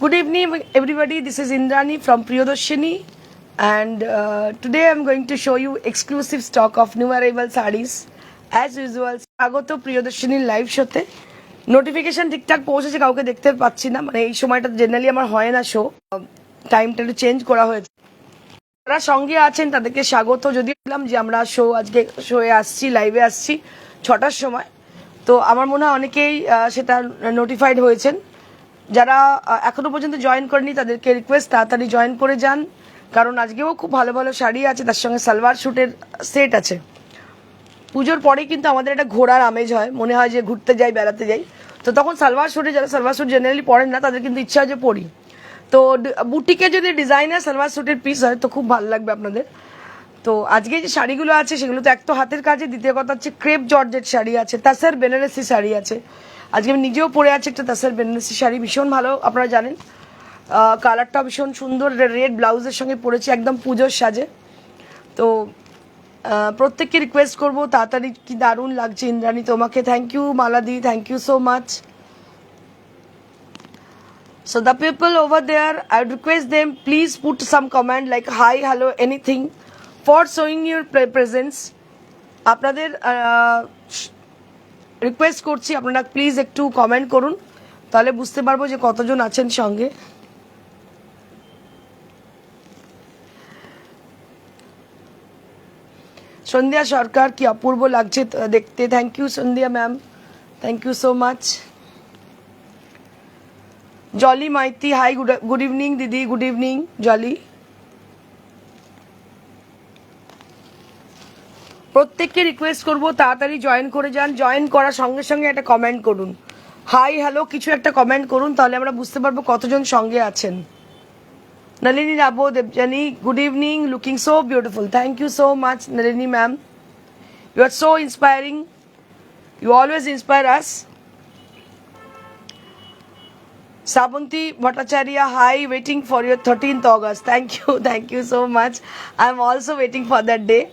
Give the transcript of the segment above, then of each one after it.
Good evening, everybody. This is Indrani from Priyadarshini, and today I'm going to show you exclusive stock of new arrival sarees. As usual, স্বাগত প্রিয়দর্শিনীর live শোতে। Notification ঠিকঠাক পৌঁছেছে, কাউকে দেখতে পাচ্ছি না, মানে এই সময়টা জেনারেলি আমার হয় না শো, টাইমটা একটু চেঞ্জ করা হয়েছে। যারা সঙ্গে আছেন তাদেরকে স্বাগত। যদিও বললাম যে আমরা আজকে শোয়ে আসছি, লাইভে আসছি 6টার সময়, তো আমার মনে হয় অনেকেই সেটা নোটিফাইড হয়েছেন। যারা এখনো পর্যন্ত জয়েন করেনি তাদেরকে রিকোয়েস্ট তাড়াতাড়ি জয়েন করে যান, কারণ আজকেও খুব ভালো ভালো শাড়ি আছে, তার সঙ্গে সালোয়ার স্যুটের সেট আছে। পুজোর পরেই কিন্তু আমাদের একটা ঘোরার আমেজ হয়, মনে হয় যে ঘুরতে যাই, বেড়াতে যাই, তো তখন সালোয়ার স্যুটে, যারা সালোয়ার স্যুট জেনারেলি পরেন না তাদের কিন্তু ইচ্ছা হয় যে পরি। তো বুটিকে যদি ডিজাইনার সালোয়ার স্যুটের পিস হয় তো খুব ভালো লাগবে আপনাদের। তো আজকে যে শাড়িগুলো আছে সেগুলো তো এক তো হাতের কাজে, দ্বিতীয় কথা হচ্ছে ক্রেপ জর্জেট শাড়ি আছে, তাসার বেনারসি শাড়ি আছে। আজকে আমি নিজেও পরে আছি একটা তাসার বেনারসি শাড়ি, ভীষণ ভালো, আপনারা জানেন কালারটা ভীষণ সুন্দর, রেড ব্লাউজের সঙ্গে পরেছি, একদম পুজোর সাজে। তো প্রত্যেককে রিকোয়েস্ট করবো তাড়াতাড়ি, কি দারুণ লাগছে ইন্দ্রাণী তোমাকে, থ্যাংক ইউ মালাদি, thank you so much. So the people over there, I would request them, please put some comment like hi, hello, anything for showing your presence. আপনাদের রিকোয়েস্ট করছি আপনারা প্লিজ একটু কমেন্ট করুন, তাহলে বুঝতে পারবো যে কতজন আছেন সঙ্গে। সন্ধ্যা সরকার, কি অপূর্ব লাগছে দেখতে, thank you Sandhya ma'am, thank you so much. Jolly Maity, hi, good evening দিদি, গুড ইভিনিং জলি। প্রত্যেককে রিকোয়েস্ট করবো তাড়াতাড়ি জয়েন করে যান, জয়েন করার সঙ্গে সঙ্গে একটা কমেন্ট করুন, হাই হ্যালো কিছু একটা কমেন্ট করুন, তাহলে আমরা বুঝতে পারবো কতজন সঙ্গে আছেন। নলিনী রাবো, Debjani, good evening, looking so beautiful, thank you so much Nalini ma'am, you are so inspiring, you always inspire us. Sabunti Bhattacharya, hi, waiting for your 13th August. Thank you so much. I'm also waiting for that day.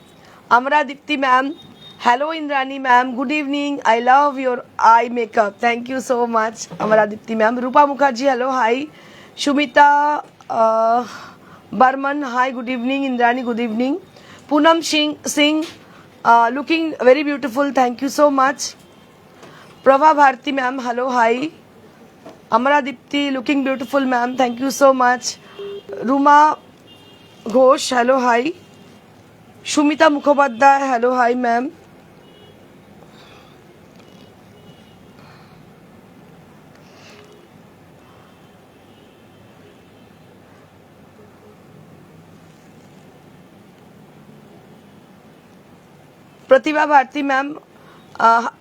Amra Dipti ma'am, hello Indrani ma'am, good evening. I love your eye makeup. Thank you so much, Amra Dipti ma'am. Rupa Mukherjee, hello, hi. Shumita Barman, hi, good evening Indrani, good evening. Poonam Singh, looking very beautiful. Thank you so much. Prabha Bharti ma'am, hello, hi. Amara Dipti, looking beautiful ma'am, thank you so much. Ruma Ghosh, hello, hi. Shumita Mukhopadhyay, hello, hi ma'am. Pratibha Bharti ma'am,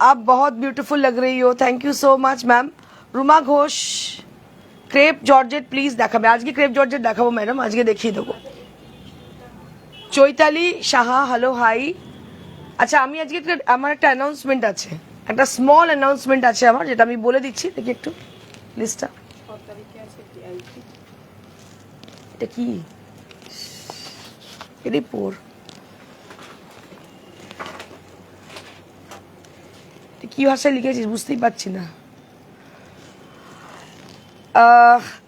आप बहुत beautiful लग रही हो, thank you so much ma'am. Ruma Ghosh, crepe georgette please দেখাবে, আজকে crepe georgette দেখাবো madam, আজকে দেখিয়ে দেবো। Chaitali Saha, hello, hi. আচ্ছা, আমি আজকে আমার একটা অ্যানাউন্সমেন্ট আছে, একটা স্মল অ্যানাউন্সমেন্ট আছে আমার, যেটা আমি বলে দিচ্ছি, দেখি একটু লিস্টটা। এটা কি এটাই পোর, কি ভাষায় লিখেছিস বুঝতেই পারছি না।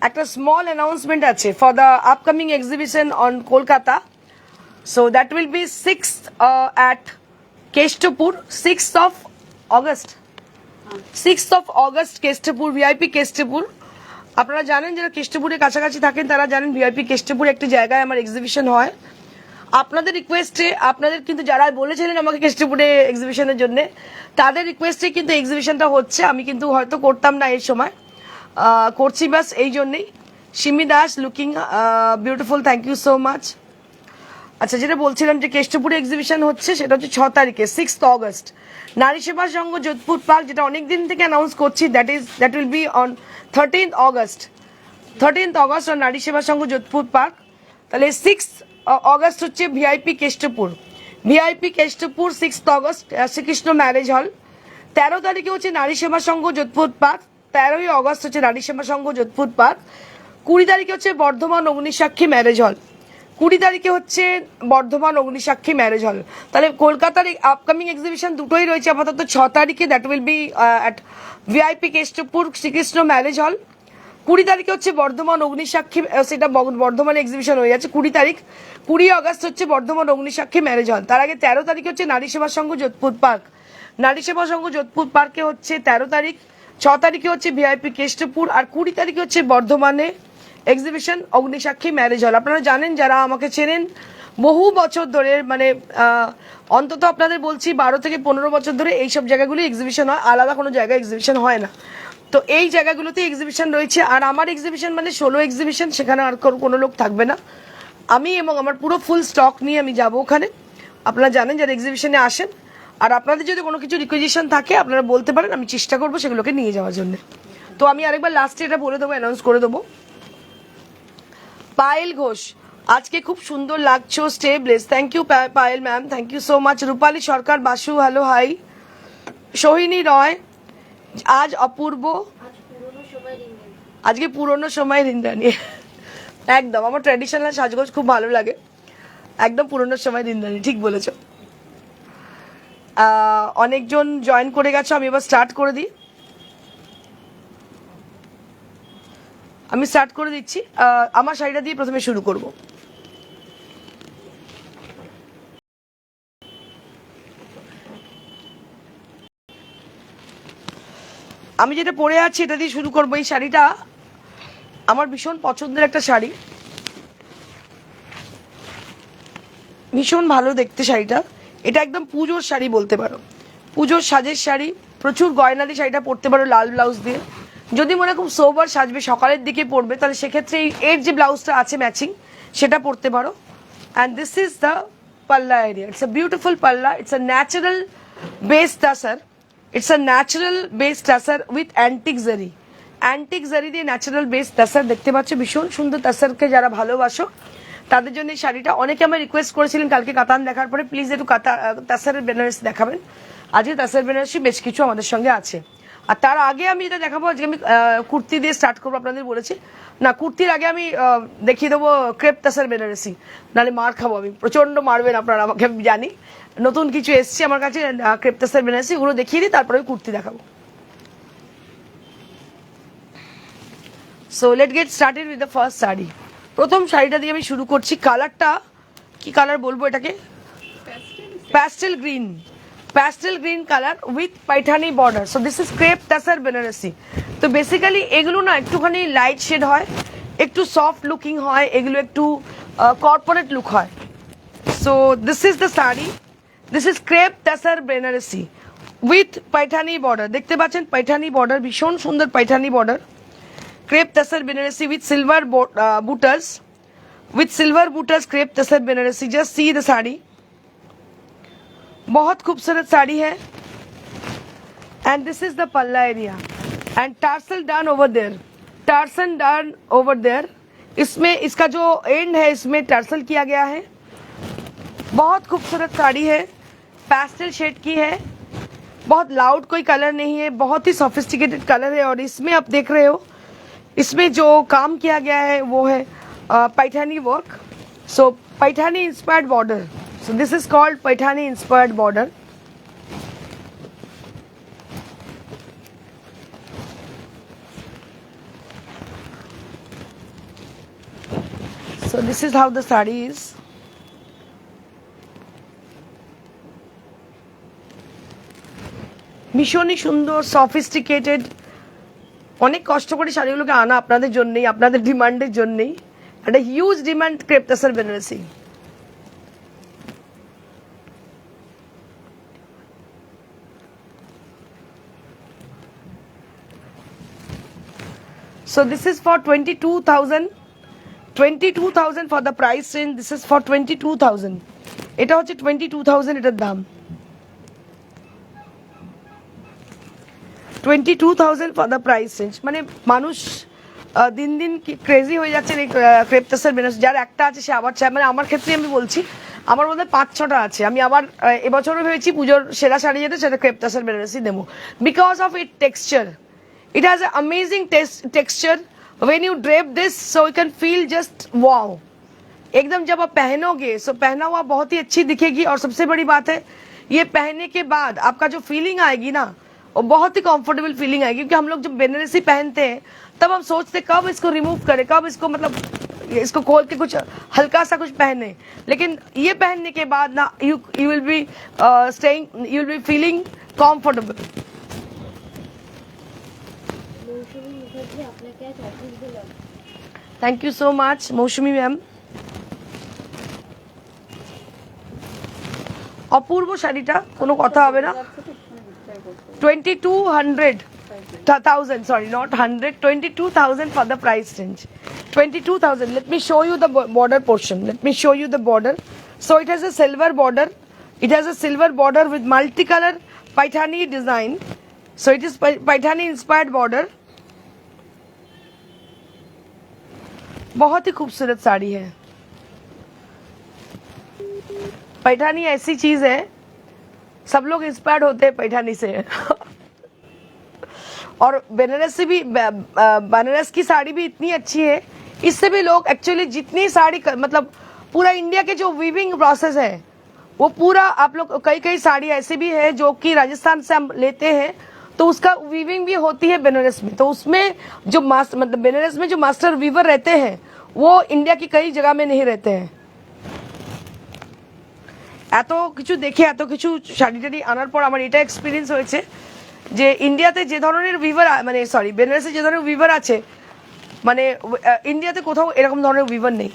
একটা স্মল অ্যানাউন্সমেন্ট আছে for the upcoming exhibition on Kolkata, so that will B 6th at Keshtopur, 6th of August Keshtopur, VIP Keshtopur. আপনারা জানেন যারা কেষ্টপুরের কাছাকাছি থাকেন তারা জানেন ভিআইপি কেষ্টপুর একটি জায়গায় আমার এক্সিবিশন হয়। আপনাদের রিকোয়েস্টে, আপনাদের কিন্তু যারা বলেছিলেন আমাকে কেষ্টপুরে এক্সিবিশনের জন্য, তাদের রিকোয়েস্টে কিন্তু এক্সিবিশনটা হচ্ছে। আমি কিন্তু হয়তো করতাম না এই সময়, করছি বাস এই জন্যেই। Simi Das, looking beautiful, thank you so much. আচ্ছা, যেটা বলছিলাম যে কেষ্টপুরে এক্সিবিশন হচ্ছে সেটা হচ্ছে 6 তারিখে, 6th August, নারী সেবা সংঘ যোধপুর পার্ক, যেটা অনেক দিন থেকে অ্যানাউন্স করছি, that will be on 13th August on Nari Seva Sangha Jodhpur Park. তাহলে 6th August হচ্ছে VIP Kestopur, 6th August Shrikrishna Marriage Hall. 13 তারিখে হচ্ছে নারী সেবা সংঘ যোধপুর পার্ক, 13ই অগস্ট হচ্ছে নারী সেবা সংঘ যোধপুর পার্ক। 20 তারিখে হচ্ছে বর্ধমান অগ্নিসাক্ষী ম্যারেজ হল, 20 তারিখে হচ্ছে বর্ধমান অগ্নিসাক্ষী ম্যারেজ হল। তাহলে কলকাতার আপকামিং এক্সিবিশন দুটোই রয়েছে আপাতত 6 তারিখে, that will be at VIP Kestopur Shrikrishna Marriage Hall. 20 তারিখে হচ্ছে বর্ধমান অগ্নিসাক্ষী, সেটা বর্ধমানে এক্সিবিশন হয়ে যাচ্ছে 20 তারিখ। 20 আগস্ট হচ্ছে বর্ধমান অগ্নিসাক্ষী ম্যারেজ হল। তার আগে 13 তারিখে হচ্ছে নারী সেবা সংঘ যোধপুর পার্ক। নারী সেবা সংঘ যোধপুর পার্কে হচ্ছে 13 তারিখ। 6 তারিখে হচ্ছে ভিআইপি কেষ্টপুর। আর 20 তারিখে হচ্ছে বর্ধমানে এক্সিবিশন অগ্নিসাক্ষী ম্যারেজ হল। আপনারা জানেন, যারা আমাকে চেনেন বহু বছর ধরে, মানে অন্তত আপনাদের বলছি 12 থেকে 15 বছর ধরে এইসব জায়গাগুলি এক্সিবিশন হয়, আলাদা কোনো জায়গায় এক্সিবিশন হয় না। তো এই জায়গাগুলোতে এক্সিবিশন রয়েছে। আর আমার এক্সিবিশন মানে সোলো এক্সিবিশন, সেখানে আর কোনো লোক থাকবে না। আমি এবং আমার পুরো ফুল স্টক নিয়ে আমি যাব ওখানে। আপনারা জানেন যারা এক্সিবিশনে আসেন। আর আপনাদের যদি কোনো কিছু রিকোয়েজিশন থাকে আপনারা বলতে পারেন, আমি চেষ্টা করবো সেগুলোকে নিয়ে যাওয়ার জন্য। তো আমি আরেকবার লাস্টে এটা বলে দেবো, অ্যানাউন্স করে দেবো। পায়েল ঘোষ, আজকে খুব সুন্দর লাগছো, stay blessed. Thank you Payel ma'am, thank you so much. Rupali Sarkar, Basu, hello, hi. Sohini Roy, আজ অপূর্ব, আজকে পুরনো সময় রিন্দানি। একদম আমার ট্র্যাডিশনাল সাজগোজ খুব ভালো লাগে, একদম পুরনো সময় রিন্দানি, ঠিক বলেছো। অনেকজন জয়েন করে গেছো, আমি এবার স্টার্ট করে দিই। আমি স্টার্ট করে দিচ্ছি। আমার শাড়িটা দিয়ে প্রথমে শুরু করব। আমি যেটা পরে আছি এটা দিয়ে শুরু করবো। এই শাড়িটা আমার ভীষণ পছন্দের একটা শাড়ি, ভীষণ ভালো দেখতে শাড়িটা। এটা একদম পুজোর শাড়ি বলতে পারো, পুজোর সাজের শাড়ি। প্রচুর গয়না দিয়ে শাড়িটা পরতে পারো, লাল ব্লাউজ দিয়ে। যদি মনে খুব সোবার সাজবে, সকালের দিকে পরবে, তাহলে সেক্ষেত্রে এর যে ব্লাউজটা আছে ম্যাচিং, সেটা পরতে পারো। অ্যান্ড দিস ইজ দ্য পাল্লা এরিয়া। ইটস আ বিউটিফুল পাল্লা। It's a natural base tussar. It's a natural base tussar with antique জারি। অ্যান্টিক জারি দিয়ে ন্যাচারাল বেস টাসার দেখতে পাচ্ছ। ভীষণ সুন্দর টাসারকে যারা ভালোবাসো তাদের জন্য এই শাড়িটা। অনেকে আমার রিকোয়েস্ট করেছিলেন কালকে কাতান দেখার পরে, প্লিজ একটু তাসারের বেনারসি দেখাবেন। আজকে তাসার বেনারসি বেশ কিছু আমাদের সঙ্গে আছে। আর তার আগে আমি এটা দেখাবো, আজকে আমি কুর্তি দিয়ে স্টার্ট করবো আপনাদের বলেছি না। কুর্তির আগে আমি দেখিয়ে দেবো ক্রেপ তাসার বেনারসি, নাহলে মার খাবো আমি, প্রচন্ড মারবেন আপনারা আমাকে, আমি জানি। নতুন কিছু এসছে আমার কাছে ক্রেপ তাসার বেনারসি, ওগুলো দেখিয়ে দিই, তারপরে কুর্তি দেখাবো। So late get started with the first sari. প্রথম শাড়িটা দিয়ে আমি শুরু করছি। কালারটা কি কালার বলবো এটাকে? Pastel green. Pastel green colour with Paithani border. So this is crepe tussar Banarasi. তো বেসিক্যালি এগুলো না একটুখানি লাইট শেড হয়, একটু সফট লুকিং হয়, এগুলো একটু কর্পোরেট লুক হয়। So this is the sari. This is crepe tussar Banarasi with Paithani border. দেখতে পাচ্ছেন পাইঠানি বর্ডার, ভীষণ সুন্দর Paithani border. Crepe tussar Banarasi with silver butters, with silver butters crepe tussar Banarasi. just see the sari, बहुत खूबसूरत साड़ी है। and this is the palla area and tarsal done over there, tarsal done over there। इसमें इसका जो एंड है इसमें टार्सल किया गया है। बहुत खूबसूरत साड़ी है, पैस्टल शेड की है, बहुत लाउड कोई कलर नहीं है, बहुत ही सोफिस्टिकेटेड कलर है। और इसमें आप देख रहे हो इसमें जो काम किया गया है वो है Paithani work. So Paithani inspired border. So this is called Paithani inspired border. So this is how the sari is। ভীষণই সুন্দর, সফিস্টিকেটেড। অনেক কষ্ট করে শাড়িগুলোকে আনা আপনাদের জন্যই, আপনাদের ডিমান্ডের জন্যই। একটা huge demand crepe tussar Banarasi. So this is for 22,000, 22,000 for the price range। This is for 22,000। এটা হচ্ছে 22,000 এটার দাম। 22,000 for the price range। মানে মানুষ দিন দিন ক্রেজি হয়ে যাচ্ছে এই ক্রেপ তাসার বেনারসি। যার একটা আছে সে আবার চায়। মানে আমার ক্ষেত্রে আমি বলছি, আমার মধ্যে 5-6টা আছে। আমি আবার এবছরও ভেবেছি পুজোর সেরা শাড়ি যেটা সেটা ক্রেপ তাসার বেনারসি দেবো, because of it texture. It has an amazing texture when you drape this, so you can feel just wow। एकदम जब आप पहनोगे सो पहना हुआ बहुत ही अच्छी दिखेगी। और सबसे बड़ी बात है, ये पहनने के बाद आपका जो फीलिंग आएगी ना, और बहुत ही कंफर्टेबल फीलिंग आएगी, क्योंकि हम लोग जब बेनारसी पहनते हैं तब हम सोचते कब इसको रिमूव करें, कब इसको मतलब इसको खोल के कुछ हल्का सा कुछ पहने, लेकिन ये पहनने के बाद ना you will be staying, you will be feeling comfortable. Thank you so much Mousumi ma'am. অপূর্ব শাড়িটা কোনো কথা হবে না। 2200 sorry not 100, 22,000 for the price range, 22,000. Let me show you the border portion, let me show you the border. So it has a silver border, it has a silver border with multicolor Paithani design. So it is Paithani inspired border। बहुत ही खूबसूरत साड़ी है। पैठानी ऐसी चीज है, सब लोग inspired होते हैं पैठानी से और बनारसी भी, बनारस की साड़ी भी इतनी अच्छी है, इससे भी लोग एक्चुअली जितनी साड़ी मतलब पूरा इंडिया के जो वीविंग प्रोसेस है वो पूरा आप लोग, कई साड़ी ऐसी भी है जो कि राजस्थान से हम लेते हैं तो उसका वीविंग भी होती है बनारस में, तो उसमें जो मतलब बनारस में जो मास्टर वीवर रहते हैं वो इंडिया की कई जगह में नहीं रहते हैं। এত কিছু দেখে এত কিছু শাড়ি টাড়ি আনার পর আমার এটা এক্সপিরিয়েন্স হয়েছে যে ইন্ডিয়াতে যে ধরনের উইভার মানে সরি বেনারসে যে ধরনের উইভার আছে মানে ইন্ডিয়াতে কোথাও এরকম ধরনের উইভার নেই।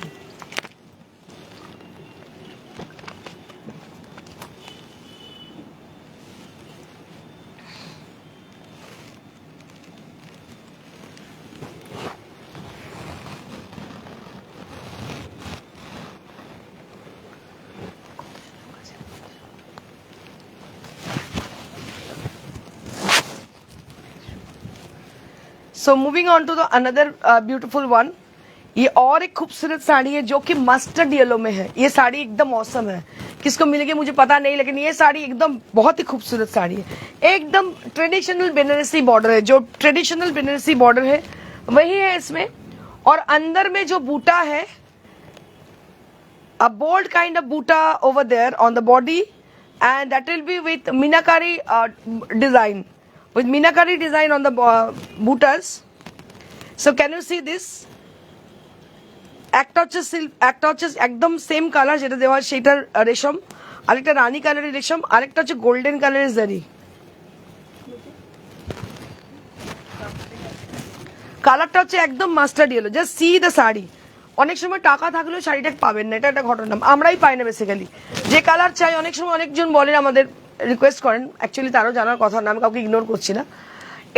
So moving on to the another beautiful one, ये और एक खूबसूरत साड़ी है जो कि मस्टर्ड येलो में है। ये साड़ी एकदम औसम है, किसको मिलेगी मुझे पता नहीं, लेकिन ये साड़ी एकदम बहुत ही खूबसूरत साड़ी है। एकदम ट्रेडिशनल बनारसी बॉर्डर है, जो ट्रेडिशनल बनारसी बॉर्डर है वही है इसमें, और अंदर में जो बूटा है a bold kind of buta over there on the body, and that will be with Meenakari design, with Meenakari design on the butas. So can you see this? একটা হচ্ছে একদম সেম কালার যেটা দেওয়া সেটার রেশম, আরেকটা রানী কালারের রেশম, আরেকটা হচ্ছে গোল্ডেন কালারের জারি। কালারটা হচ্ছে একদম mustard yellow, just see the sari. অনেক সময় টাকা থাকলেও শাড়িটা পাবেন না, এটা একটা ঘটনা, আমরাই পাই না বেসিক্যালি। যে কালার চাই অনেক সময় অনেকজন বলেন, আমাদের রিকোয়েস্ট করেন, অ্যাকচুয়ালি তারও জানার কথা না, আমি কাউকে ইগনোর করছি না।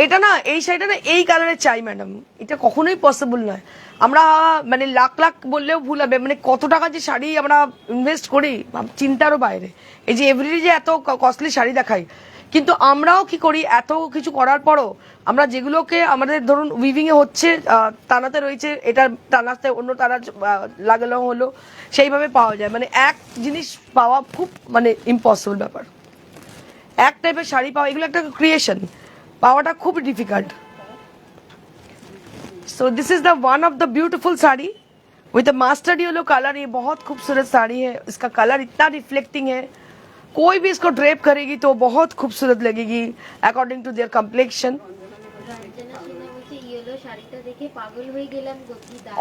এটা না, এই শাড়িটা না এই কালারে চাই ম্যাডাম, এটা কখনোই পসিবল নয়। আমরা মানে লাখ লাখ বললেও ভুল হবে, মানে কত টাকা যে শাড়ি আমরা ইনভেস্ট করি চিন্তারও বাইরে। এই যে এভরিডে যে এত কস্টলি শাড়ি দেখাই, কিন্তু আমরাও কি করি, এত কিছু করার পরও আমরা যেগুলোকে আমাদের ধরুন উইভিং এ হচ্ছে, টানাতে রয়েছে, এটা টানাতে অন্য টানা লাগানো হলো, সেইভাবে পাওয়া যায়। মানে এক জিনিস পাওয়া খুব মানে ইম্পসিবল ব্যাপার। এক টাইপের শাড়ি পাওয়া, এগুলো একটা ক্রিয়েশন, পাওয়াটা খুব difficult. So this is the one of the beautiful sari with a mustard yellow colour. ये बहुत खूबसूरत साड़ी है, इसका कलर इतना रिफ्लेक्टिंग है, कोई भी इसको ड्रेप करेगी तो बहुत खूबसूरत लगेगी अकॉर्डिंग टू देयर कम्प्लेक्शन।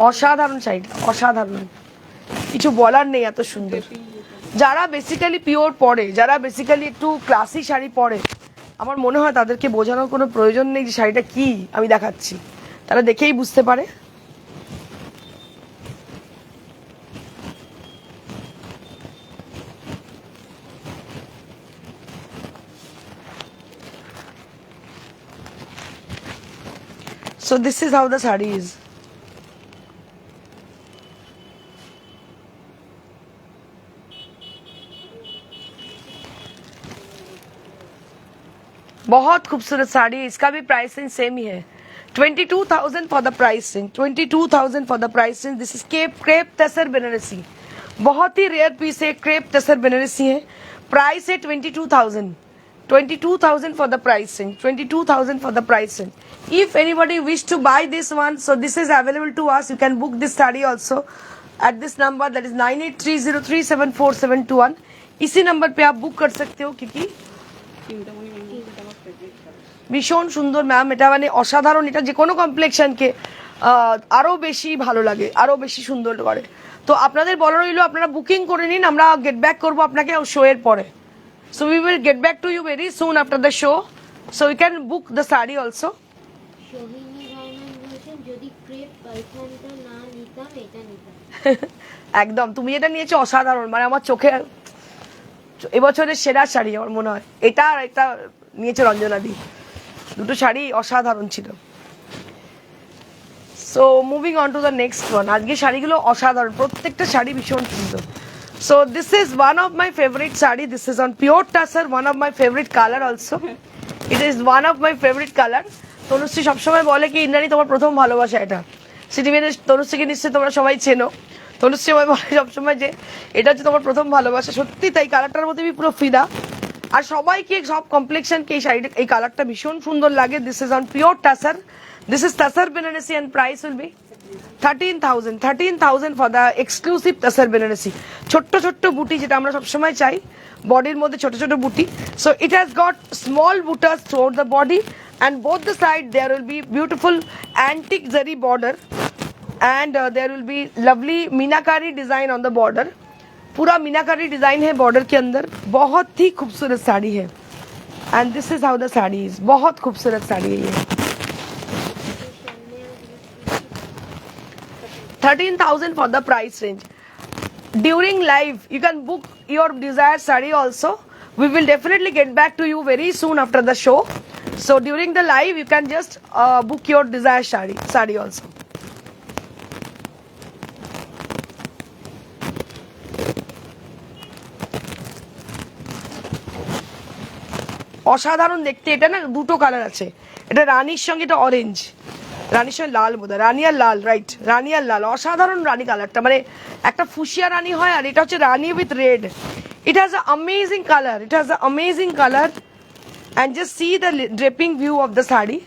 অসাধারণ শাড়িটা, অসাধারণ, কিছু বলার নেই, এত সুন্দর। যারা বেসিক্যালি পিওর পরে, যারা বেসিক্যালি একটু ক্লাসি শাড়ি পরে, আমার মনে হয় তাদেরকে বোঝানোর কোনো প্রয়োজন নেই যে শাড়িটা কি আমি দেখাচ্ছি, তারা দেখেই বুঝতে পারে। So this is how the sari is. बहुत खूबसूरत साड़ी है, इसका भी प्राइस रेंज सेम ही है, 22,000 for the price range, 22,000 for the price range. This is crepe tussar Banarasi, बहुत ही रेयर पीस है, क्रेप तसर बनारसी है। प्राइस है 22,000, 22,000 for the price range, 22,000 for the price range. If anybody wish to buy this one, so this is available to us. You can book this saree also at this number, that is 9830374721। इसी number पे आप book कर सकते हो, क्योंकि ভীষণ সুন্দর ma'am, এটা মানে অসাধারণ, এটা যে কোনো কমপ্লেক্সনকে আরও বেশি ভালো লাগে, আরও বেশি সুন্দর করে। তো আপনাদের বলা রইলো আপনারা বুকিং করে নিন, আমরা গেট ব্যাক করবো আপনাকে শো এর পরে। So we will get back to you very soon after the show, so you can book the sari also. Sohini Rahman বলছেন যদি ক্রেপ পাইথনটা না নিতাম এটা নিতাম। একদম, তুমি যেটা নিয়েছো অসাধারণ, মানে আমার চোখে এবছরের সেরা শাড়ি আমার মনে হয় এটা, আর এটা নিয়েছে রঞ্জনাদি, দুটো শাড়ি অসাধারণ ছিল। So moving on to the next one, আজকে শাড়িগুলো অসাধারণ, প্রত্যেকটা শাড়ি ভীষণ সুন্দর। So this is one of my favourite sari, this is on pure tussar, one of my favourite colour also, it is one of my favourite colour. Tanushree সবসময় বলে কি ইন্দ্রাণী তোমার প্রথম ভালোবাসা এটা, সিটিভিতে তনুশ্রীকে নিশ্চয়ই তোমরা সবাই চেনো। তনুশ্রী আমায় বলে সবসময় যে এটা হচ্ছে তোমার প্রথম ভালোবাসা, সত্যি তাই, কালারটার মধ্যে আমি পুরো ফিদা। আর সবাইকে সব কমপ্লেক্সনকে এই শাড়িটা, এই কালারটা ভীষণ সুন্দর লাগে। This is on pure tussar, this is tussar Banarasi and price will be 13,000 for the exclusive tussar Banarasi. ছোট্ট ছোট্ট বুটি যেটা আমরা সবসময় চাই, বডির মধ্যে ছোট ছোট বুটি। So it has got small butas throughout the body and both the side there will be beautiful antique zari border and there will be lovely meenakari design on the border। पूरा मीनाकारी डिजाइन है border के अंदर, बहुत ही खूबसूरत साड़ी है and this is how the sari is, बहुत खूबसूरत साड़ी है ये। 13,000 for the price range। During live you can book your desired saree also, we will definitely get back to you very soon after the show। So during the live you can just book your desired saree also। অসাধারণ দেখতে, এটা না দুটো colour আছে, এটা রানীর সঙ্গে এটা অরেঞ্জ, রানীর সঙ্গে লাল বোধহয়, রানী আর লাল, রাইট, রানী আর লাল, অসাধারণ রানী কালারটা, মানে একটা ফুসিয়া রানী হয় আর এটা হচ্ছে রানী with red. It has a amazing colour, it has a amazing colour and just see the draping view of the sari,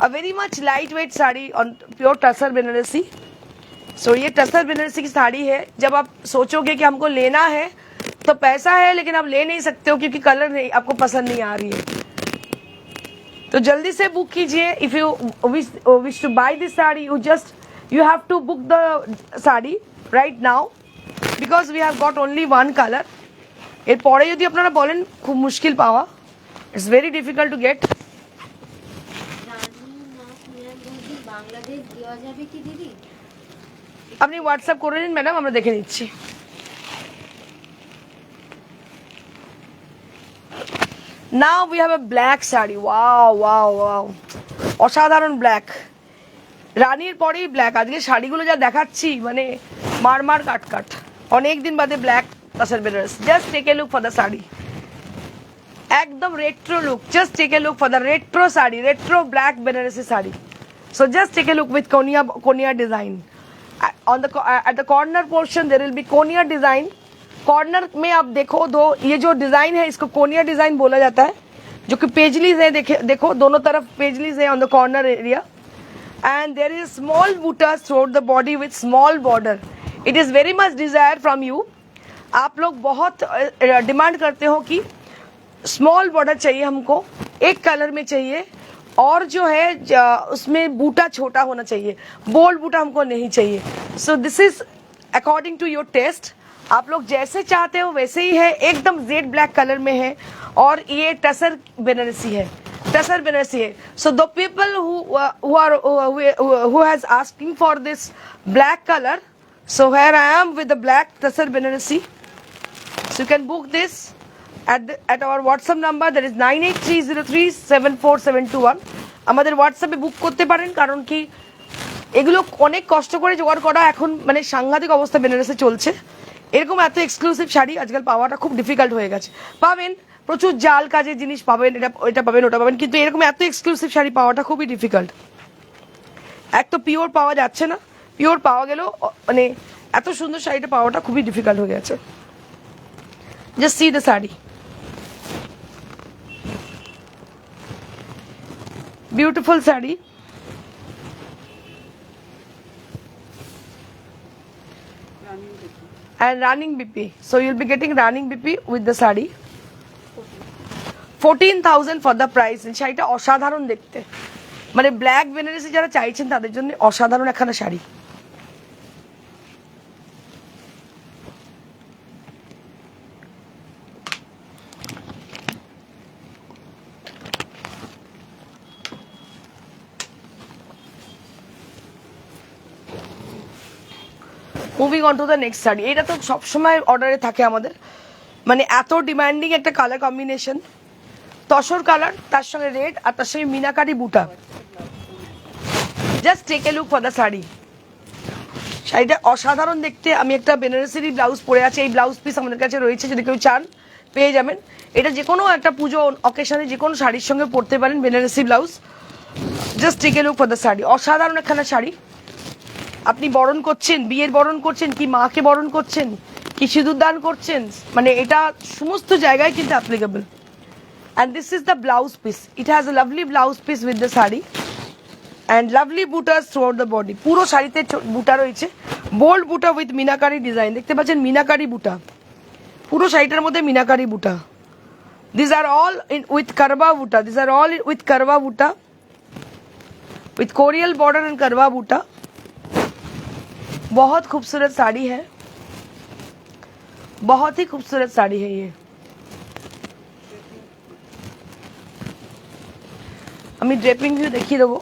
a very much lightweight sari on pure tussar Banarasi. So ये टसर बनारसी की साड़ी है, जब आप सोचोगे कि हमको लेना है तो पैसा है लेकिन आप ले नहीं सकते हो क्योंकि कलर नहीं आपको पसंद नहीं आ रही है, तो जल्दी से बुक कीजिए। If you wish to buy this sari you have to book the sari right now because we have got only one color। এর পরে যদি আপনারা বলেন খুব মুশকিল পাওয়া, it's very difficult to get। Bangladesh দেওয়া যাবে কি দিদি? আপনি হোয়াটসঅ্যাপ করে নিন ম্যাডাম, আমরা দেখে নিচ্ছি। Now we have a black sari, wow wow wow, অসাধারণ ব্ল্যাক, রানীর পরেই ব্ল্যাক। আজকে শাড়িগুলো যা দেখাচ্ছি মানে মারমার কাটকাট, অনেক দিন বাদে black tussar Banarasi. Just take a look for the sari, একদম retro look, just take a look for the retro sari, retro black Banarasi sari. So just take a look with konia design on the at the corner portion there will be konia design. Corner में आप देखो दो, ये जो design है इसको कोनिया design बोला जाता है, जो कि पेजलीज है, देखो दोनों तरफ पेजलीज है on the corner area and there is small butas throughout the body with small border. It is very much desire from you, आप लोग बहुत डिमांड करते हो कि स्मॉल बॉर्डर चाहिए हमको, एक कलर में चाहिए और जो है उसमें बूटा छोटा होना चाहिए, बोल्ड बूटा हमको नहीं चाहिए। So this is according to your taste, आप लोग जैसे चाहते हो वैसे ही है, एकदम जेड ब्लैक कलर में है और ये टसर बनारसी है, टसर बनारसी है। So the people who has asking for this black color, so here I am with the black tussar Banarasi. So you can book this at our WhatsApp number, that is 9830374721। আমাদের হোয়াটসঅ্যাপে বুক করতে পারেন, কারণ কি এগুলো অনেক কষ্ট করে জোগাড় করা, এখন মানে সাংঘাতিক অবস্থা বেনারসে চলছে, এরকম এত এক্সক্লুসিভ শাড়ি আজকাল পাওয়াটা খুব ডিফিকাল্ট হয়ে গেছে। পাবেন প্রচুর জাল কাজের জিনিস পাবেন, এটা পাবেন ওটা পাবেন, কিন্তু এরকম এত এক্সক্লুসিভ শাড়ি পাওয়াটা খুবই ডিফিকাল্ট। এক তো পিওর পাওয়া যাচ্ছে না, পিওর পাওয়া গেলেও মানে এত সুন্দর শাড়িটা পাওয়াটা খুবই ডিফিকাল্ট হয়ে গেছে। Just see the sari, beautiful saree and running BP, so you'll be getting running BP with the saree। 14,000 for the price. শাড়িটা অসাধারণ দেখতে, মানে ব্ল্যাক বেনারসি যারা চাইছেন তাদের জন্য অসাধারণ একখানা sari. Moving on to the next sari. এটা তো সবসময় অর্ডারে থাকে আমাদের, মানে এত ডিমান্ডিং একটা কালার কম্বিনেশন, তসর কালার তার সঙ্গে রেড আর তার সঙ্গে মিনাকারি বুটা। Just take a look for the sari. শাড়িটা অসাধারণ দেখতে। আমি একটা বেনারসির ব্লাউজ পরে আছি, এই ব্লাউজ পিস আমাদের কাছে রয়েছে, যদি কেউ চান পেয়ে যাবেন। এটা যে কোনো একটা পুজো অকেশনে যে কোনো শাড়ির সঙ্গে পরতে পারেন Banarasi blouse. Just take a look for the sari. অসাধারণ একখানা শাড়ি। আপনি বরণ করছেন, বিয়ের বরণ করছেন, কি মাকে বরণ করছেন, কি সিঁদুর দান করছেন, মানে এটা সমস্ত জায়গায় কিন্তু applicable. And this is the blouse piece. It has a lovely blouse piece with the sari and lovely butas throughout the body. পুরো শাড়িতে বুটা রয়েছে, বোল্ড বুটা উইথ মিনাকারি ডিজাইন। দেখতে পাচ্ছেন মিনাকারি বুটা, পুরো শাড়িটার মধ্যে মিনাকারি বুটা। This are all in with করবা বুটা, দিস আর অল উইথ করবা বুটা, विथ कोरियल बॉर्डर एंड करवा बूटा। बहुत खूबसूरत साड़ी है, बहुत ही खूबसूरत साड़ी है ये। আমি ড্রেপিং ভিউ দেখিয়ে দেবো।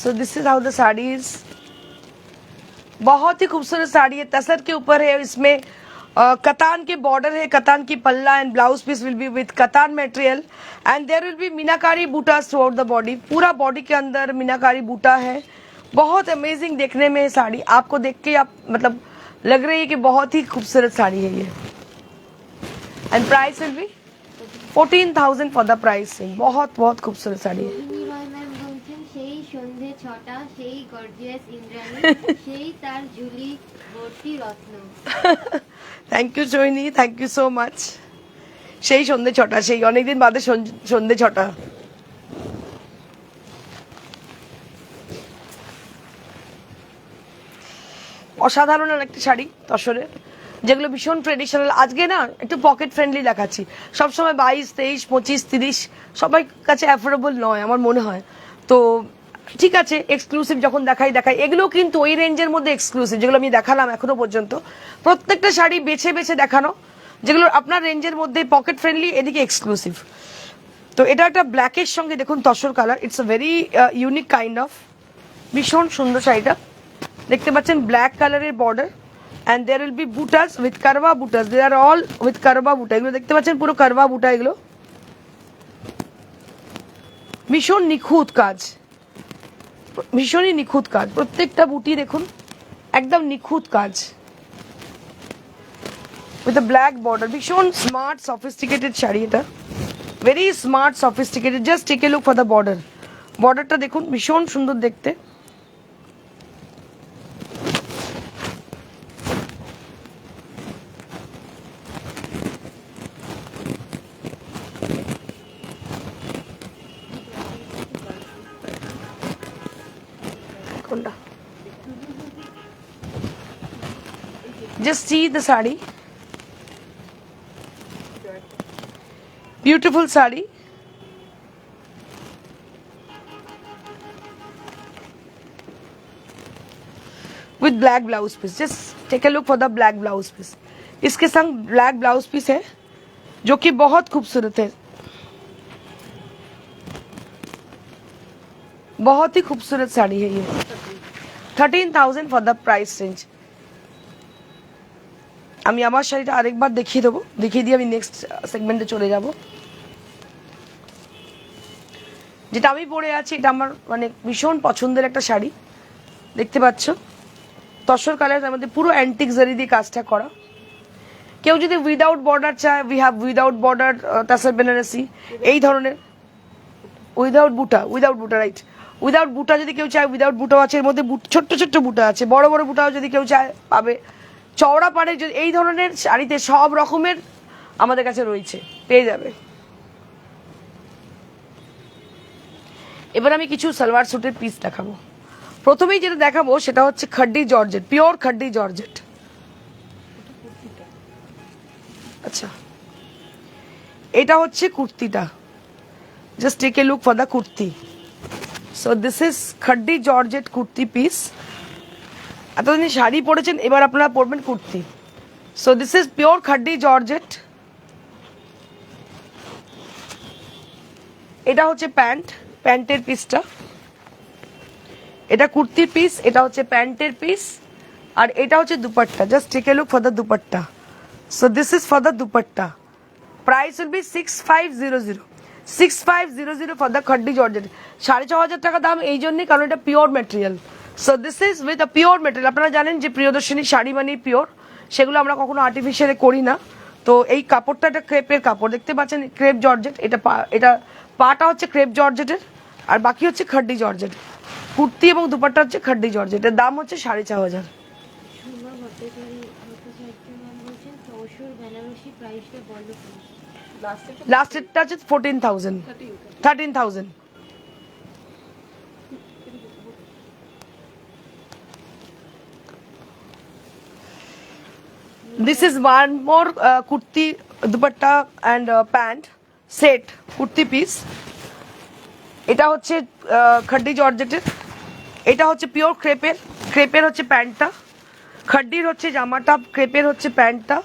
So this is how the sari is। बहुत ही खूबसूरत साड़ी है, तसर के ऊपर है, इसमें कतान के बॉर्डर है, कतान की पल्ला and blouse piece will be with katan material and there will be meenakari buta throughout the body. पूरा बॉडी के अंदर मीनाकारी बूटा है। बहुत अमेजिंग देखने में साड़ी, आपको देख के आप मतलब लग रही है कि बहुत ही खूबसूरत साड़ी है ये। And price will be 14,000 for the price. बहुत बहुत खूबसूरत साड़ी है। সেই সন্ধে ছটা, সেই গর্জিয়াস ইন্দ্রাণী, সেই তার ঝুলি ভর্তি রত্ন। Thank you Joyni, thank you so much. সেই সন্ধে ছটা, সেই অনেকদিন বাদে সন্ধে ছটা। অসাধারণ একটা শাড়ি তসরের, যেগুলো ভীষণ ট্রেডিশনাল। আজকে না একটু পকেট ফ্রেন্ডলি দেখাচ্ছি, সবসময় 22, 23, 25, 30 সবাই কাছে অ্যাফোর্ডেবল নয় আমার মনে হয়। তো ঠিক আছে, এক্সক্লুসিভ যখন দেখাই, এগুলো কিন্তু ওই রেঞ্জের মধ্যে এক্সক্লুসিভ, যেগুলো আমি দেখালাম এখনো পর্যন্ত প্রত্যেকটা শাড়ি বেছে বেছে দেখানো, যেগুলো আপনার রেঞ্জের মধ্যে পকেট ফ্রেন্ডলি, এদিকে এক্সক্লুসিভ। তো এটা একটা ব্ল্যাকের সঙ্গে দেখুন tussar colour, it's a very unique kind of, ভীষণ সুন্দর শাড়িটা। দেখতে পাচ্ছেন ব্ল্যাক কালারের border and there will be butas with কারবা butas, they are all with কারবা বুটা। এগুলো দেখতে পাচ্ছেন পুরো কারবা বুটা, এগুলো ভীষণ নিখুঁত কাজ, ভীষণই নিখুঁত কাজ। প্রত্যেকটা বুটি দেখুন একদম নিখুঁত কাজ উইথ ব্ল্যাক বর্ডার। ভীষণ স্মার্ট সফিস্টিকেটেড শাড়ি এটা, very smart sophisticated. Just take a look for the border. বর্ডারটা দেখুন ভীষণ সুন্দর দেখতে। Just see the sari, beautiful sari, with black blouse piece. Just take a look for the black blouse piece. इसके संग black blouse piece है जो कि बहुत खूबसूरत है, बहुत ही खूबसूरत साड़ी है ये। 13,000 for the price range। আমি আমার শাড়িটা আরেকবার দেখিয়ে দেবো, দেখিয়ে দিয়ে আমি নেক্সট সেগমেন্টে চলে যাব। যেটা আমি পরে আছি এটা আমার মানে ভীষণ পছন্দের একটা শাড়ি, দেখতে পাচ্ছ তসর কালার, তার মধ্যে পুরো অ্যান্টিক জারি দিয়ে কাজটা করা। কেউ যদি উইদাউট বর্ডার চায়, we have without border তাসর Banarasi, এই ধরনের উইদাউট বুটা রাইট, উইদাউট বুটা যদি কেউ চায়, উইদাউট বুটাও আছে, এর মধ্যে ছোট্ট ছোট্ট বুটা আছে, বড় বড় বুটাও যদি কেউ চায় পাবে। চওড়া পাড়ে যদি এই ধরনের শাড়িতে সব রকমের আমাদের কাছে রয়েছে, পেয়ে যাবে। এবার আমি কিছু সালোয়ার স্যুটের পিস দেখাবো। প্রথমেই যেটা দেখাবো সেটা হচ্ছে khaddi georgette, pure khaddi georgette. আচ্ছা, এটা হচ্ছে কুর্তিটা। Just take a look for the kurti. So this is khaddi georgette kurti piece. এতদিন শাড়ি পরেছেন, এবার আপনারা পরবেন kurti. So this is pure khaddi georgette. এটা হচ্ছে প্যান্ট, প্যান্টের পিসটা। এটা কুর্তির পিস, এটা হচ্ছে প্যান্টের পিস, আর এটা হচ্ছে dupatta. Just take a look for the dupatta. So this is for the dupatta. Price will be 6500, 6500 for the khaddi georgette. 6500 টাকা দাম এই জন্যই কারণ এটা pure material. So this is with a pure material. আপনারা জানেন যে প্রিয়দর্শিনী শাড়ি মানেই পিওর, সেগুলো আমরা কখনো আর্টিফিশিয়ালে করি না। তো এই কাপড়টা একটা ক্রেপের কাপড়, দেখতে পাচ্ছেন ক্রেপ জর্জেট। এটা পাটা হচ্ছে ক্রেপ জর্জেটের, আর বাকি হচ্ছে খাড্ডি জর্জেট। কুর্তি এবং দুপাট্টা হচ্ছে খাড্ডি জর্জেটের। দাম হচ্ছে 4500। সুমা ভট্টাচার্য ম্যাম বলছেন তসর বেনারসি প্রাইসটা বলো প্লিজ। লাস্টেরটা হচ্ছে 14,000, 13,000। This is one more kurti, dupatta and pant set kurti piece. এটা হচ্ছে খাড্ডি জর্জেটের, এটা হচ্ছে পিওর ক্রেপের। ক্রেপের হচ্ছে প্যান্টটা, খাড্ডির হচ্ছে জামাটা, ক্রেপের হচ্ছে প্যান্টটা,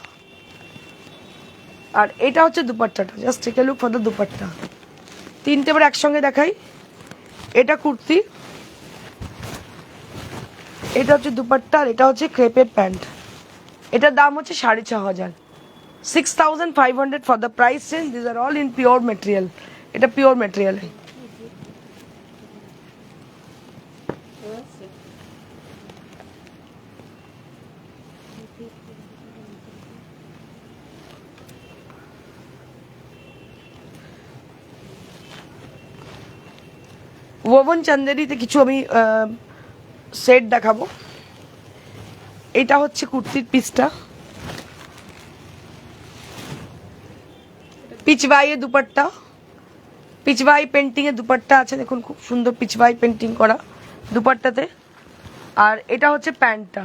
আর এটা হচ্ছে দুপাট্টাটা। Just take a look for the dupatta. তিনটে বার একসঙ্গে দেখাই। এটা কুর্তি, এটা হচ্ছে দুপাট্টা, আর এটা হচ্ছে ক্রেপের প্যান্ট। এটার দাম হচ্ছে 6500, 6500 for the price range. This are all in pure material. এটা পিওর মেটেরিয়াল। ওভন চান্দেরিতে কিছু আমি সেট দেখাবো। এটা হচ্ছে কুর্তির পিসটা, পিচবাই এর দুপাট্টা, পিচবাই পেন্টিং এর দুপাট্টা আছে। দেখুন খুব সুন্দর পিচবাই পেন্টিং করা দুপাট্টাতে। আর এটা হচ্ছে প্যান্টটা,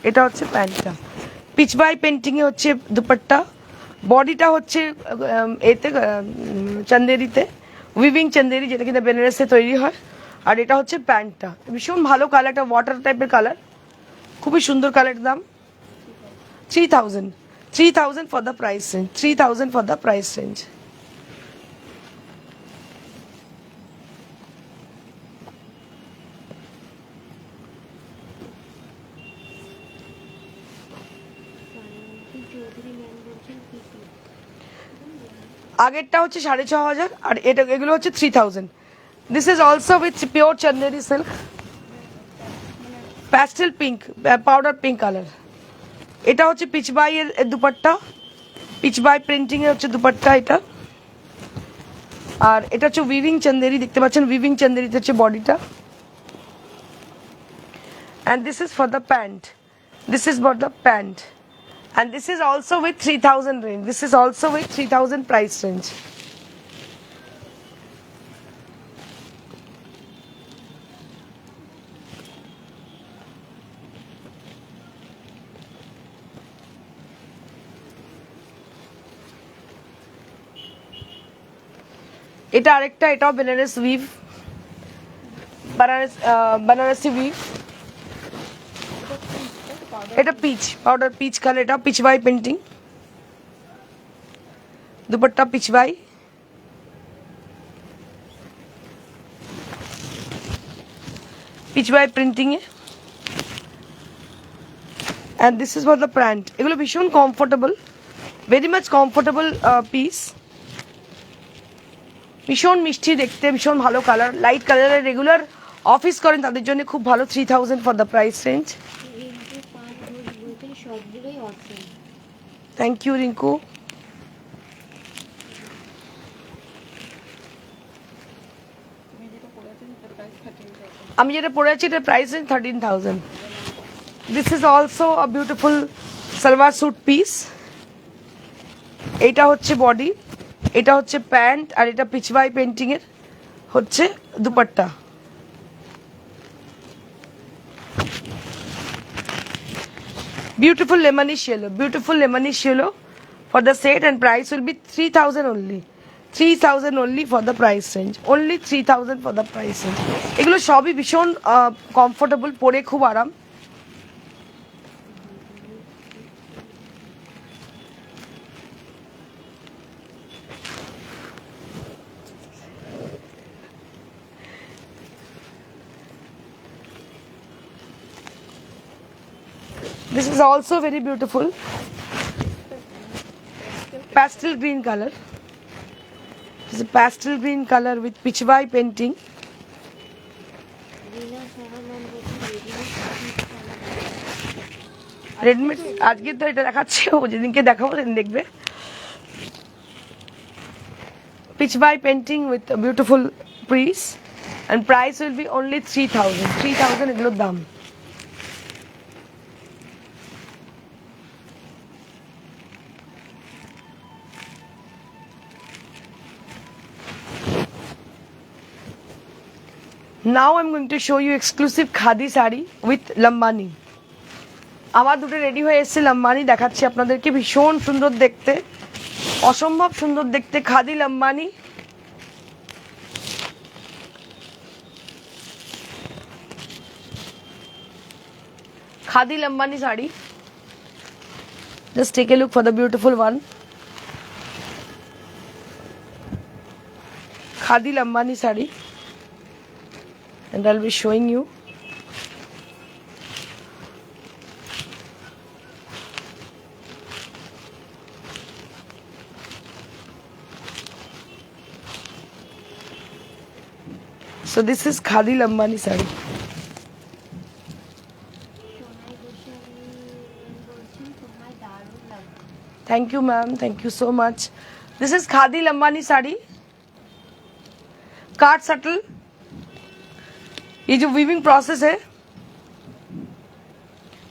এটা হচ্ছে প্যান্টটা। পিচবাই পেন্টিং এ হচ্ছে দুপাট্টা। বডিটা হচ্ছে এতে চান্দেরিতে, উইভিং চান্দেরি, যেটা কিনা বেনারসে তৈরি হয়। আর এটা হচ্ছে প্যান্টটা। ভীষণ ভালো কালার, একটা ওয়াটার টাইপের কালার, খুবই সুন্দর কালার। দাম 3000, 3000 for the price range, 3000 for the price range. Chowdhury ma'am বলছেন কি কি। আগেরটা হচ্ছে 6500, আর এগুলো হচ্ছে 3000। This is also with pure Chanderi silk, pastel pink, powder pink colour. এটা হচ্ছে পিচবাই এর দুপাট্টা, পিচবাই প্রিন্টিং এর হচ্ছে দুপাট্টা এটা। আর এটা হচ্ছে উইভিং চন্দেরি, দেখতে পাচ্ছেন উইভিং চন্দেরিতে হচ্ছে বডিটা। and this is for the pant, this is for the pant, and this is also with 3000 range, this is also with 3000 price range. এটা আরেকটা, এটাও বেনারস উইভ, বানারসি উইভ। এটা পিচ, পাউডার পিচ কালার। এটা pichhwai painting, dupatta pichhwai. Pichhwai printing এ। and this is for the pant. এগুলো ভীষণ comfortable, very much comfortable piece. ভীষণ মিষ্টি দেখতে, ভীষণ ভালো কালার, লাইট কালারের। রেগুলার অফিস করেন তাদের জন্য খুব ভালো। 3000 for the price range. Rinku পান ঘোষ বলছেন সবগুলোই অসম। Thank you Rinku. আমি যেটা পরে আছি এটার price range 13,000। This is also a beautiful salwar suit piece. এটা হচ্ছে বডি, এটা হচ্ছে প্যান্ট, আর এটা পিচবাই পেন্টিং এর হচ্ছে dupatta. Beautiful lemonish yellow for the set, and price will be 3000 only. 3000 only for the price range. Only 3000 for the price range. এগুলো সবই ভীষণ কমফোর্টেবল, পরে খুব আরাম। This is also very beautiful. Pastel green color. This is a pastel green color with pichwai painting. রেডমেড আজকে তো এটা দেখাচ্ছে, ও যেদিনকে দেখাবো সেদিন দেখবে। Pichhwai painting with beautiful piece, and price will be only 3000. 3000 এগুলোর দাম। Now I'm going to show you exclusive khadi saree with lambani. আমার দুটো রেডি হয়ে এসেছে, লম্বানি দেখাচ্ছি আপনাদেরকে। ভীষণ সুন্দর দেখতে, অসম্ভব সুন্দর দেখতে khadi Lambani. Khadi Lambani sari. Just take a look for the beautiful one. Khadi Lambani sari, and I'll be showing you. So this is khadi lambani saree. Thank you ma'am, thank you so much. This is khadi lambani saree. काट subtle, ये जो weaving process है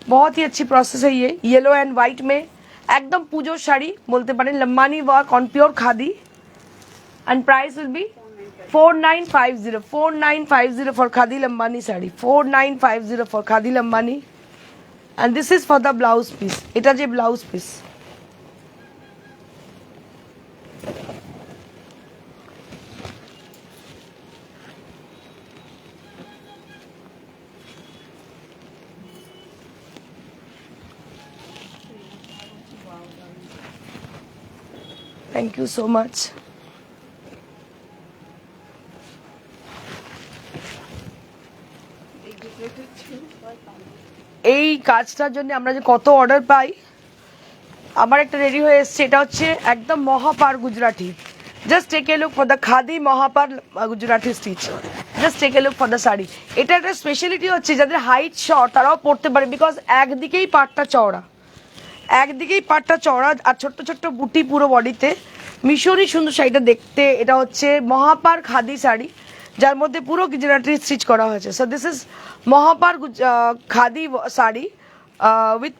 बहुत ही अच्छी process है। ये yellow and white में एकदम पूजो शाड़ी बोलते पारे, Lambani work on pure khadi, and price will be 4950. 4950 for khadi lambani saree. 4950 for khadi lambani, and this is for the blouse piece. এটা যে blouse piece. Thank you so much. এই কাজটার জন্য আমরা যে কত অর্ডার পাই। আমার একটা রেডি হয়ে এসছে, এটা হচ্ছে একদম মহাপার Gujarati. Just take a look for the khadi মহাপার Gujarati stitch. Just take a look for the sari. এটা একটা স্পেশালিটি হচ্ছে যাদের হাইট শর্ট তারাও পরতে পারে, বিকজ একদিকেই পাটটা চওড়া, একদিকেই পাটটা চওড়া আর ছোট্ট ছোট্ট বুটি পুরো বডিতে। ভীষণই সুন্দর শাড়িটা দেখতে। এটা হচ্ছে মহাপার খাদি শাড়ি, যার মধ্যে পুরো গুজরাটি স্টিচ করা হয়েছে। সো দিস ইজ মহাপার khadi sari with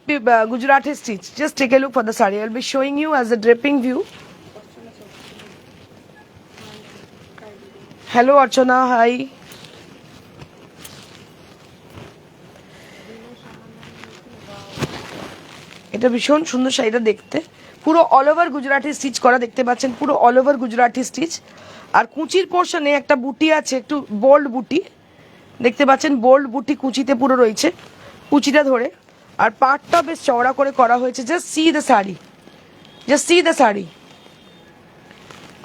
Gujarati stitch. Just take a look for the saree. I'll be showing you as a draping view. Hello Archana, hi. এটা ভীষণ সুন্দর শাড়িটা দেখতে, পুরো অল ওভার গুজরাটি স্টিচ করা দেখতে পাচ্ছেন, পুরো অল ওভার গুজরাটি স্টিচ। আর কুচির পোর্শনে একটা বুটি আছে, একটু বোল্ড বুটি দেখতে পাচ্ছেন, বোল্ড বুটি কুচিতে পুরো রয়েছে, কুচিটা ধরে। আর পাটটা বেশ চওড়া করে করা হয়েছে। Just see the sari, just see the sari,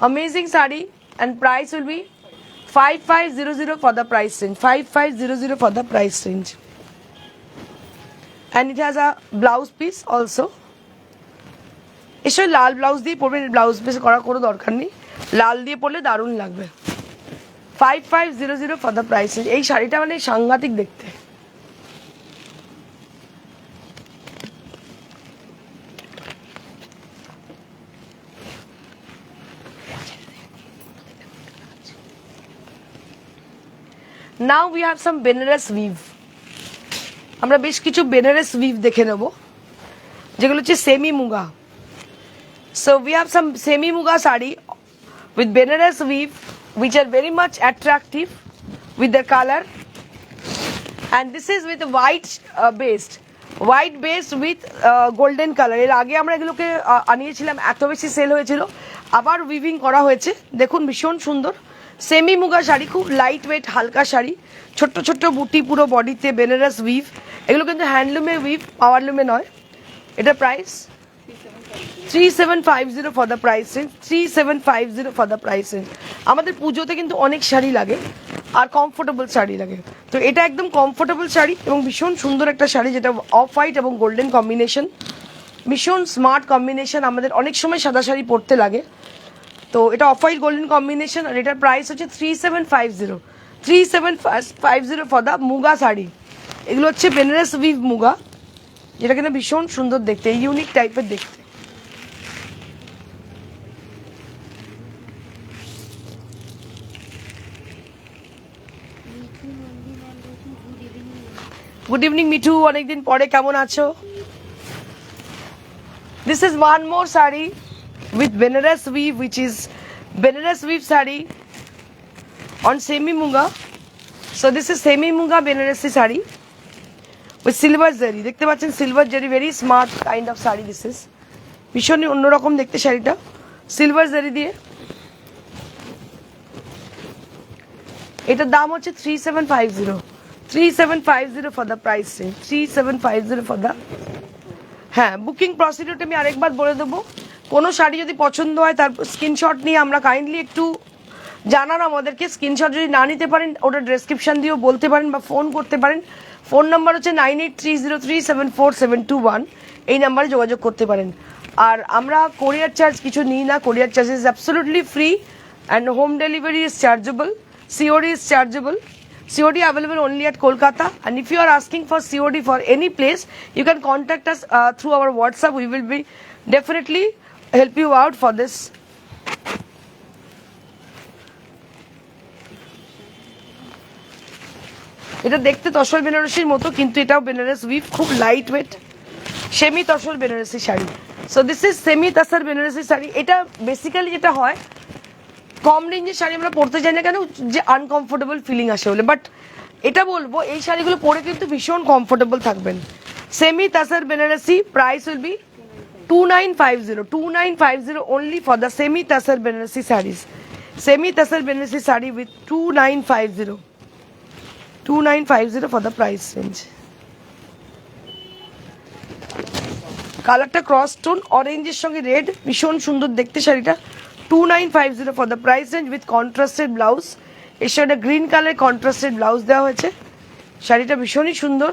amazing sari, and price will B 5500 for the price range. 5500 for the price range, and it has a blouse piece also. এসব লাল ব্লাউজ দিয়ে পরবেন, ব্লাউজ পিস করার কোনো দরকার নেই, লাল দিয়ে পরলে দারুণ লাগবে। 5500 for the price range. এই শাড়িটা মানে সাংঘাতিক দেখতে। Now we have some Benares weave. আমরা বেশ কিছু বেনারস weave দেখে নেব, যেগুলো হচ্ছে semi muga. So we have some semi muga sari with Benares weave which are very much attractive with the color, and this is with white based with golden color. এর আগে আমরা এগুলোকে আনিয়েছিলাম, এত বেশি সেল হয়েছিল, আবার উইভিং করা হয়েছে। দেখুন ভীষণ সুন্দর সেমি মুগা শাড়ি, খুব লাইট ওয়েট হালকা শাড়ি, ছোট্ট ছোট্ট বুটি পুরো বডিতে, বেনারস উইভ। এগুলো কিন্তু হ্যান্ডলুমে উইভ, পাওয়ারলুমে নয়। এটা price 3750 for the price range, 3750 for the price range. আমাদের পুজোতে কিন্তু অনেক শাড়ি লাগে আর কমফোর্টেবল শাড়ি লাগে, তো এটা একদম কমফোর্টেবল শাড়ি এবং ভীষণ সুন্দর একটা শাড়ি, যেটা অফ হোয়াইট এবং গোল্ডেন কম্বিনেশন, ভীষণ স্মার্ট কম্বিনেশন। আমাদের অনেক সময় সাদা শাড়ি পরতে লাগে, তো এটা অফ হোয়াইট গোল্ডেন কম্বিনেশন। আর এটার প্রাইস হচ্ছে 3750 ফর দ্য মুগা শাড়ি। এগুলো হচ্ছে বেনারস উইভ মুগা, যেটা কিন্তু ভীষণ সুন্দর দেখতে, ইউনিক টাইপের দেখতে। গুড ইভিনিং মিঠু, অনেকদিন পরে, কেমন আছো? This is one more sari with Benares weave, which is Benares weave sari on semi munga. So this is semi munga Benaresi sari with silver zari. দেখতে পাচ্ছেন silver zari, very smart kind of sari this is. ভীষণই অন্যরকম দেখতে শাড়িটা, silver জারি দিয়ে। এটার দাম হচ্ছে 3750 for the price range, 3750 for the. হ্যাঁ, বুকিং প্রসিডিউরটা আমি আরেকবার বলে দেবো। কোনো শাড়ি যদি পছন্দ হয় তার স্ক্রিনশট নিয়ে আমরা কাইন্ডলি একটু জানান আমাদেরকে। স্ক্রিনশট যদি না নিতে পারেন ওটা ডেসক্রিপশন দিয়েও বলতে পারেন বা ফোন করতে পারেন। ফোন নাম্বার হচ্ছে 9830374721, এই নাম্বারে যোগাযোগ করতে পারেন। আর আমরা কোরিয়ার চার্জ কিছু নিই না, কোরিয়ার charge is absolutely free and home delivery is chargeable, COD is chargeable. COD available only at Kolkata, and if you are asking for COD for any place, you can contact us through our WhatsApp. We will be definitely help you out for this. এটা দেখতে তসর বেনারসির মতো, কিন্তু এটাও Banaras weave, খুব light weight semi tussar Banarasi sari. So this is semi tussar Banarasi sari. এটা basically যেটা হয়, কম রেঞ্জের শাড়ি আমরা পরতে চাই না কেন, যে আনকমফোর্টেবল ফিলিং আসে বলে, বাট এটা বলবো এই শাড়িগুলো পরে কিন্তু ভীষণ কমফোর্টেবল থাকবেন। Semi tussar Banarasi, price will be 2950 only for the semi tasar Benarasi sarees. Semi tasar Benarasi saree with 2950 for the price range. কালারটা ক্রস টোন, অরেঞ্জের সঙ্গে রেড, ভীষণ সুন্দর দেখতে শাড়িটা। 2950 for the price range with contrasted blouse. এর সাথে গ্রিন কালার কন্ট্রাস্টেড ব্লাউজ দেওয়া হয়েছে। শাড়িটা ভীষণই সুন্দর।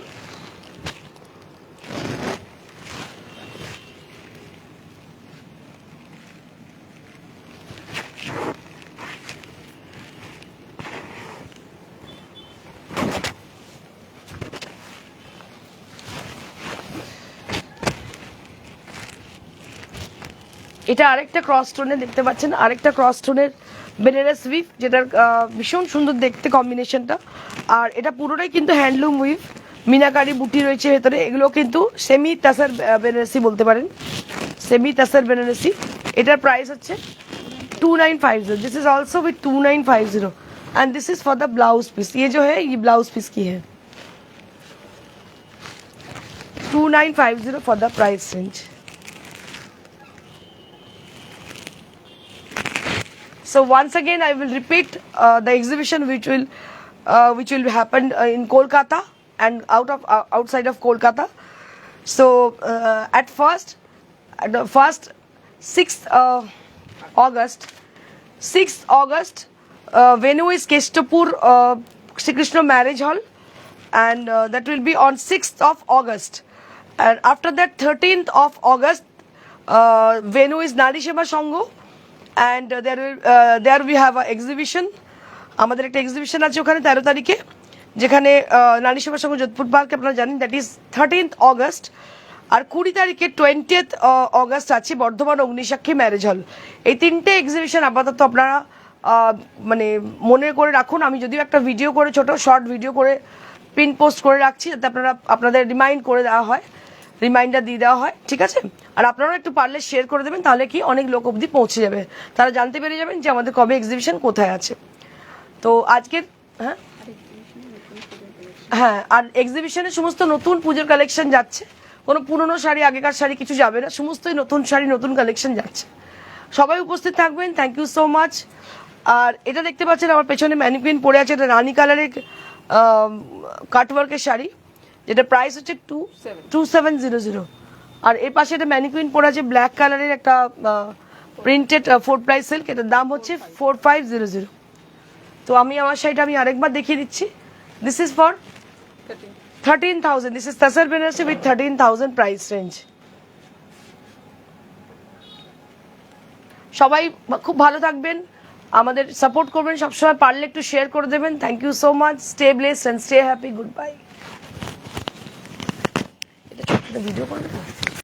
এটা আরেকটা ক্রস টোনে দেখতে পাচ্ছেন, আরেকটা ক্রস টোনের বেনারস উইভ, যেটার ভীষণ সুন্দর দেখতে কম্বিনেশনটা। আর এটা পুরোটাই কিন্তু হ্যান্ডলুম উইভ, মিনাকারি বুটি রয়েছে ভেতরে। এগুলো কিন্তু সেমি তাসার বেনারসি বলতে পারেন, সেমি তাসার বেনারসি। এটার প্রাইস হচ্ছে 2950। This is also with 2950 and this is for the blouse piece. ये जो है ये ब्लाउज पीस की है। 2950 for the price range. So once again I will repeat the exhibition which will happen in Kolkata and outside of Kolkata. So at first 6th August venue is Kestapur Shri Krishna Marriage Hall, and that will be on 6th of August, and after that 13th of August venue is Nari Seva Sangho, and there we have a exhibition. আমাদের একটা exhibition আছে ওখানে 13 তারিখে, যেখানে নারী Seva Sangha Jodhpur park, আপনারা জানেন, that is 13th August। আর 20 তারিখে 20th August আছে বর্ধমান অগ্নিসাক্ষী ম্যারেজ হল। এই তিনটে এক্সিবিশন আপাতত আপনারা মানে মনে করে রাখুন। আমি যদিও একটা ভিডিও করে, ছোট শর্ট ভিডিও করে পিন পোস্ট করে রাখছি, যাতে আপনাদের রিমাইন্ড করে দেওয়া হয়, রিমাইন্ডার দিয়ে দেওয়া হয়, ঠিক আছে? আর আপনারা একটু পারলে শেয়ার করে দেবেন, তাহলে কি অনেক লোক অবধি পৌঁছে যাবে, তারা জানতে পেরে যাবেন যে আমাদের কবে এক্সিবিশন কোথায় আছে। তো আজকের হ্যাঁ হ্যাঁ, আর এক্সিবিশনে সমস্ত নতুন পুজোর কালেকশন যাচ্ছে, কোনো পুরনো শাড়ি আগেকার শাড়ি কিছু যাবে না, সমস্তই নতুন শাড়ি নতুন কালেকশন যাচ্ছে। সবাই উপস্থিত থাকবেন, থ্যাংক ইউ সো মাচ। আর এটা দেখতে পাচ্ছেন আমার পেছনে ম্যানিকুইন পরে আছে, এটা রানী কালারের কাটওয়ার্কের শাড়ি, যেটা প্রাইস হচ্ছে 2700। আর এর পাশে একটা ম্যানিকুইন পরে আছে ব্ল্যাক কালারের একটা প্রিন্টেড 4 প্লাই সিল্ক, এটার দাম হচ্ছে 4500। তো আমি আমার শাড়িটা আমি আরেকবার দেখিয়ে দিচ্ছি। This is for 13,000। This is tussar Banarasi with 13,000 price range. সবাই খুব ভালো থাকবেন, আমাদের সাপোর্ট করবেন সবসময়, পারলে একটু শেয়ার করে দেবেন। Thank you so much, stay blessed and stay happy, good bye. এটা ছোট্ট ভিডিও করে দেবো।